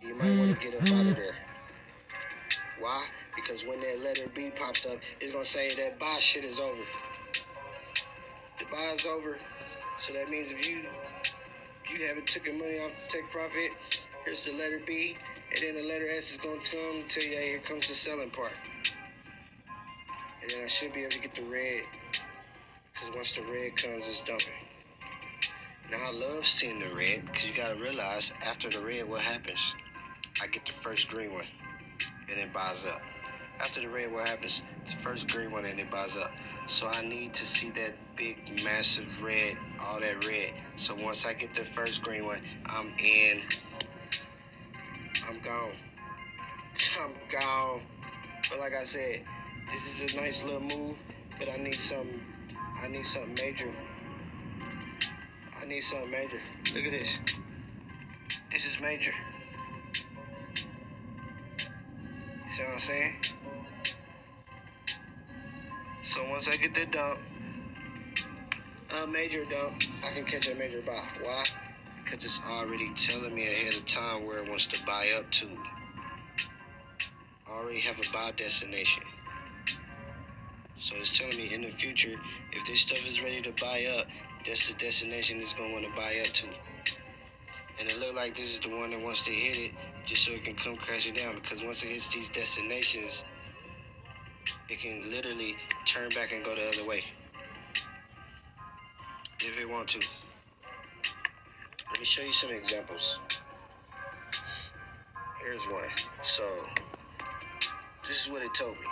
You might want to get up out of there. Why? Because when that letter B pops up, it's gonna say that buy shit is over. The buy is over. So that means if you haven't taken money off take profit, here's the letter B, and then the letter S is gonna come and tell you, hey, here comes the selling part. And then I should be able to get the red, because once the red comes, it's dumping. Now I love seeing the red, because you gotta realize after the red, what happens? I get the first green one, and it buys up. After the red, what happens? The first green one, and it buys up. So I need to see that big, massive red, all that red. So once I get the first green one, I'm in. I'm gone. I'm gone. But like I said, this is a nice little move, but I need something. I need something major. I need something major. Look at this. This is major. See what I'm saying? So once I get the dump, a major dump, I can catch a major buy. Why? Because it's already telling me ahead of time where it wants to buy up to. I already have a buy destination. So it's telling me in the future, if this stuff is ready to buy up, that's the destination it's going to want to buy up to. And it look like this is the one that wants to hit it just so it can come crashing down. Because once it hits these destinations, it can literally turn back and go the other way. If it want to. Let me show you some examples. Here's one. So, this is what it told me.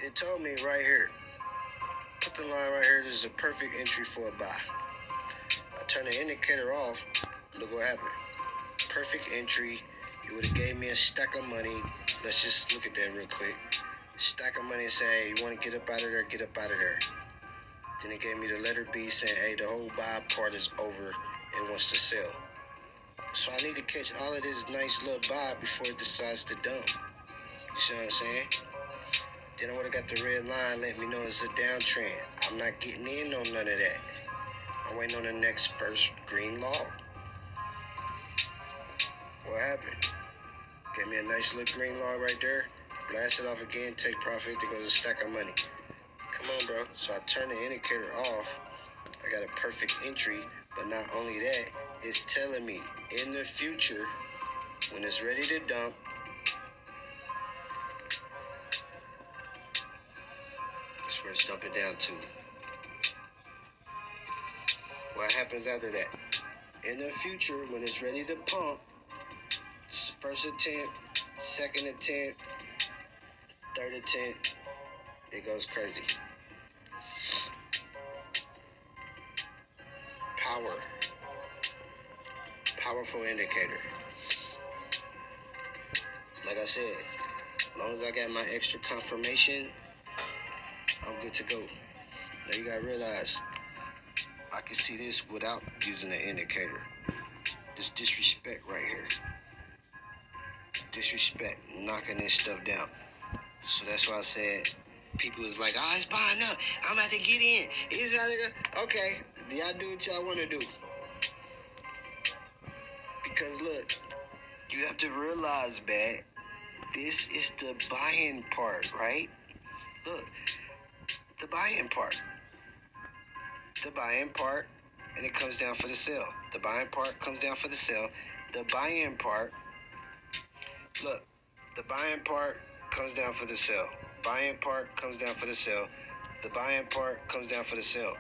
It told me right here. Put the line right here. This is a perfect entry for a buy. I turn the indicator off. Look what happened. Perfect entry. It would have gave me a stack of money. Let's just look at that real quick. Stack of money and say, hey, you want to get up out of there? Get up out of there. Then it gave me the letter B saying, hey, the whole buy part is over. It wants to sell. So I need to catch all of this nice little buy before it decides to dump. You see what I'm saying? Then I would have got the red line letting me know it's a downtrend. I'm not getting in on none of that. I'm waiting on the next first green log. What happened? Gave me a nice little green log right there. Blast it off again, take profit. There goes a stack of money. Come on, bro. So I turn the indicator off. I got a perfect entry. But not only that, it's telling me in the future, when it's ready to dump, that's where it's dumping down to. What happens after that? In the future, when it's ready to pump, first attempt, second attempt, third attempt, it goes crazy. Powerful indicator. Like I said, as long as I got my extra confirmation, I'm good to go. Now you gotta realize, I can see this without using the indicator. This disrespect right here. Disrespect, knocking this stuff down. So that's why I said, people is like, oh, it's buying up. I'm about to get in. Okay, y'all do what y'all want to do. Because look, you have to realize, man, this is the buying part, right? Look, the buying part. The buying part, and it comes down for the sell. The buying part comes down for the sell. The buying part, look, the buying part comes down for the sell. Buying part comes down for the sell. The buying part comes down for the sell.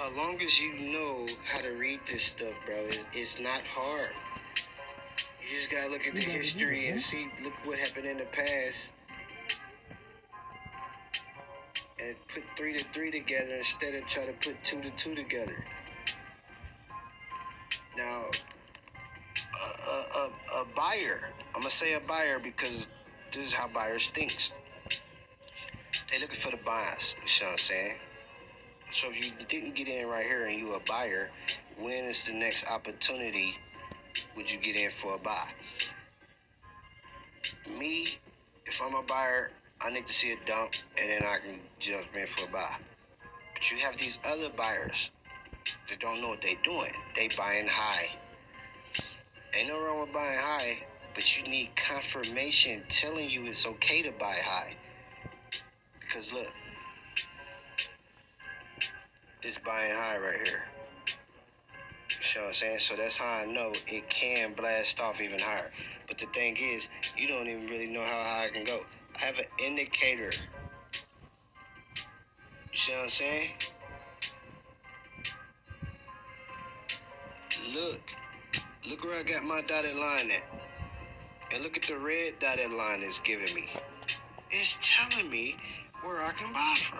As long as you know how to read this stuff, bro, it's not hard. You just gotta look at the history and see, look what happened in the past, and put 3 to 3 together instead of try to put 2 to 2 together. Now, a buyer, I'm gonna say a buyer because this is how buyers think. They looking for the buys, you see what I'm saying? So if you didn't get in right here and you a buyer, when is the next opportunity would you get in for a buy? Me, if I'm a buyer, I need to see a dump and then I can jump in for a buy. But you have these other buyers that don't know what they doing. They buying high. Ain't no wrong with buying high, but you need confirmation telling you it's okay to buy high. Because look, it's buying high right here. You see what I'm saying? So that's how I know it can blast off even higher. But the thing is, you don't even really know how high it can go. I have an indicator. You see what I'm saying? Look where I got my dotted line at. And look at the red dotted line it's giving me. It's telling me where I can buy from.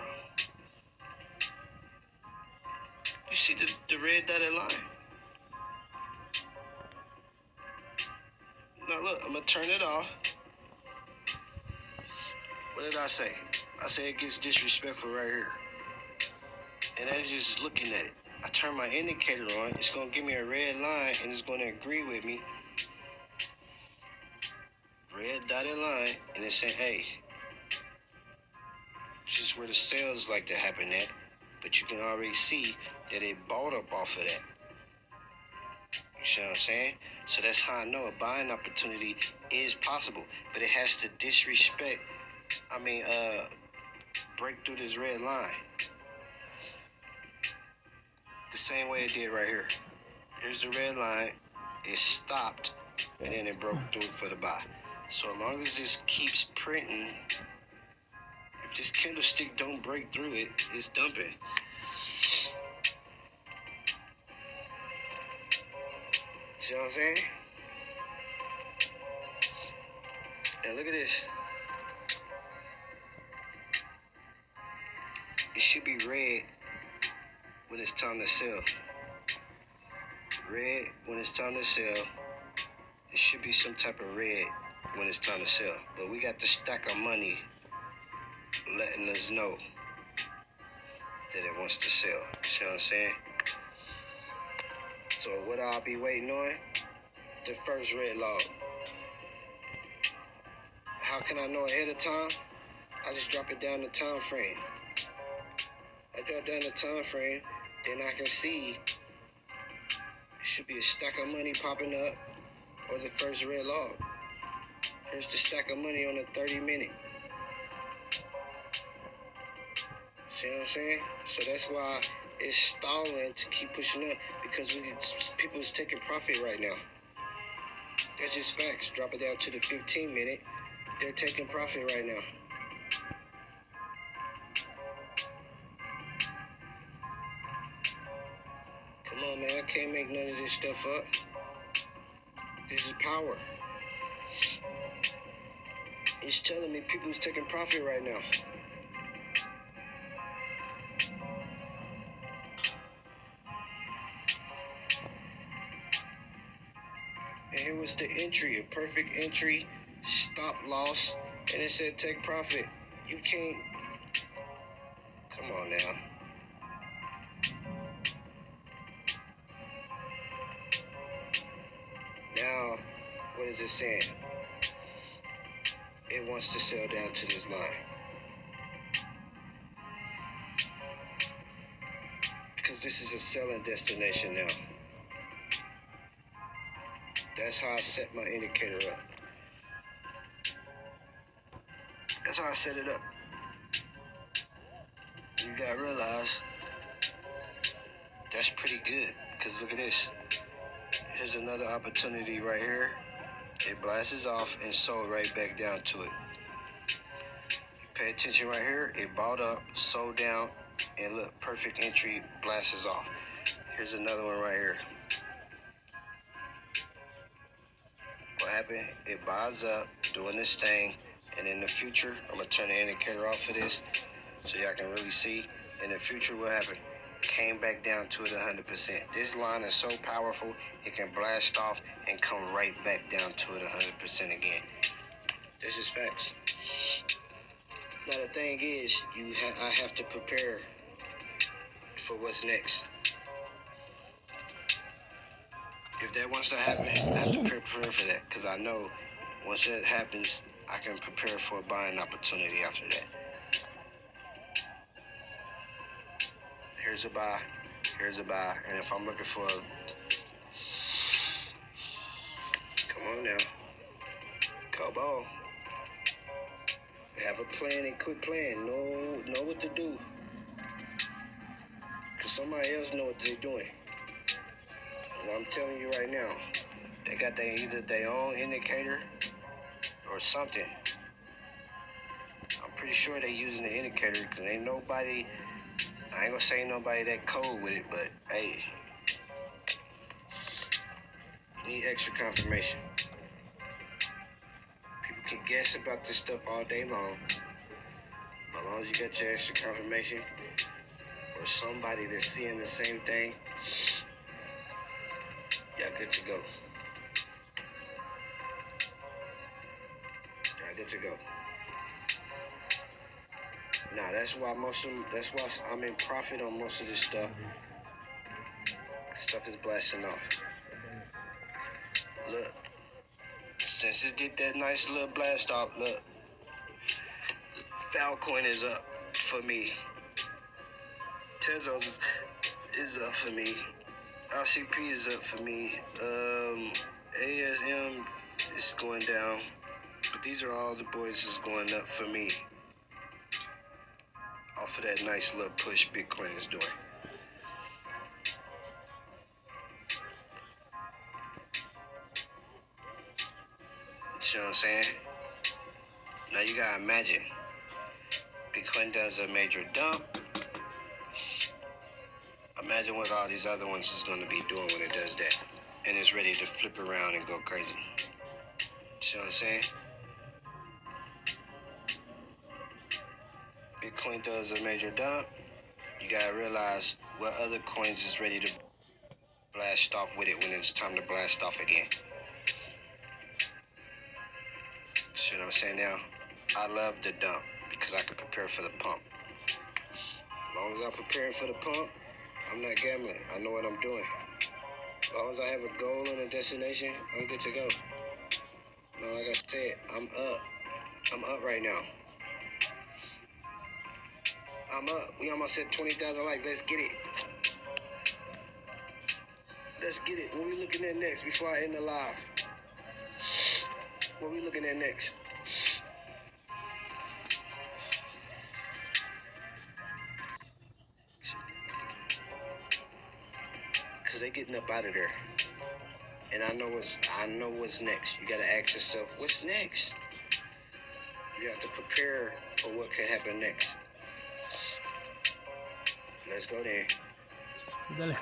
You see the red dotted line? Now look, I'm gonna turn it off. What did I say? I said it gets disrespectful right here. And that's just looking at it. I turn my indicator on, it's gonna give me a red line and it's gonna agree with me. Red dotted line, and it's saying, hey, just where the sales like to happen at. But you can already see that it bought up off of that. You see what I'm saying? So that's how I know a buying opportunity is possible. But it has to break through this red line. The same way it did right here. Here's the red line. It stopped, and then it broke through for the buy. So as long as this keeps printing, if this candlestick don't break through it, it's dumping. See what I'm saying? And look at this. It should be red when it's time to sell. Red when it's time to sell. It should be some type of red when it's time to sell. But we got the stack of money letting us know that it wants to sell. See what I'm saying? So what I'll be waiting on? The first red log. How can I know ahead of time? I just drop it down the time frame. I drop down the time frame, then I can see it should be a stack of money popping up or the first red log. Here's the stack of money on the 30-minute. See what I'm saying? So that's why it's stalling to keep pushing up, because people's taking profit right now. That's just facts. Drop it down to the 15-minute. They're taking profit right now. Come on, man. I can't make none of this stuff up. This is power. It's telling me people's taking profit right now. And here was the entry, a perfect entry, stop loss, and it said take profit. You can't. Come on now. Now, what is it saying? It wants to sell down to this line. Because this is a selling destination now. That's how I set my indicator up. That's how I set it up. You gotta realize that's pretty good. Because look at this. Here's another opportunity right here. It blasts off and sold right back down to it. Pay attention right here. It bought up, sold down, and look, perfect entry, blasts off. Here's another one right here. What happened? It buys up, doing this thing, and in the future, I'm gonna turn the indicator off for this so y'all can really see. In the future, what happened? Came back down to it 100%. This line is so powerful, it can blast off and come right back down to it 100% again. This is facts. Now the thing is, I have to prepare for what's next. If that wants to happen, I have to prepare for that, because I know once that happens, I can prepare for a buying opportunity after that. Here's a buy, and if I'm looking for on now. Come on. Have a plan and quit playing. Know what to do. Because somebody else know what they're doing. And I'm telling you right now, they got either their own indicator or something. I'm pretty sure they're using the indicator because ain't nobody, I ain't gonna say nobody that cold with it, but hey, you need extra confirmation. People can guess about this stuff all day long. As long as you got your extra confirmation or somebody that's seeing the same thing, y'all good to go. Y'all good to go. Nah, that's why I'm in profit on most of this stuff. Stuff is blasting off. Look, since it did that nice little blast off, look, Falcoin is up for me. Tezos is up for me. RCP is up for me. ASM is going down. But these are all the boys that's going up for me. Off of that nice little push Bitcoin is doing. You know what I'm saying? Now you gotta imagine. Bitcoin does a major dump. Imagine what all these other ones is gonna be doing when it does that. And it's ready to flip around and go crazy. You know what I'm saying? Bitcoin does a major dump. You gotta realize what other coins is ready to blast off with it when it's time to blast off again. See what I'm saying now? I love the dump because I can prepare for the pump. As long as I'm preparing for the pump, I'm not gambling. I know what I'm doing. As long as I have a goal and a destination, I'm good to go. Now, like I said, I'm up. I'm up right now. I'm up. We almost hit 20,000 likes. Let's get it. Let's get it. What we looking at next before I end the live? What we looking at next? Because they getting up out of there. And I know what's next. You gotta ask yourself, what's next? You have to prepare for what could happen next. Let's go there. Dale.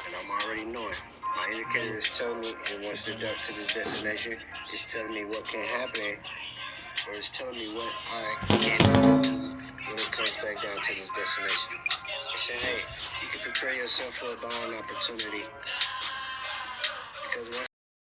And I'm already knowing. My indicator is telling me it wants to duck to this destination. It's telling me what can happen, or it's telling me what I can do when it comes back down to this destination. It's saying, hey, you can prepare yourself for a buying opportunity because once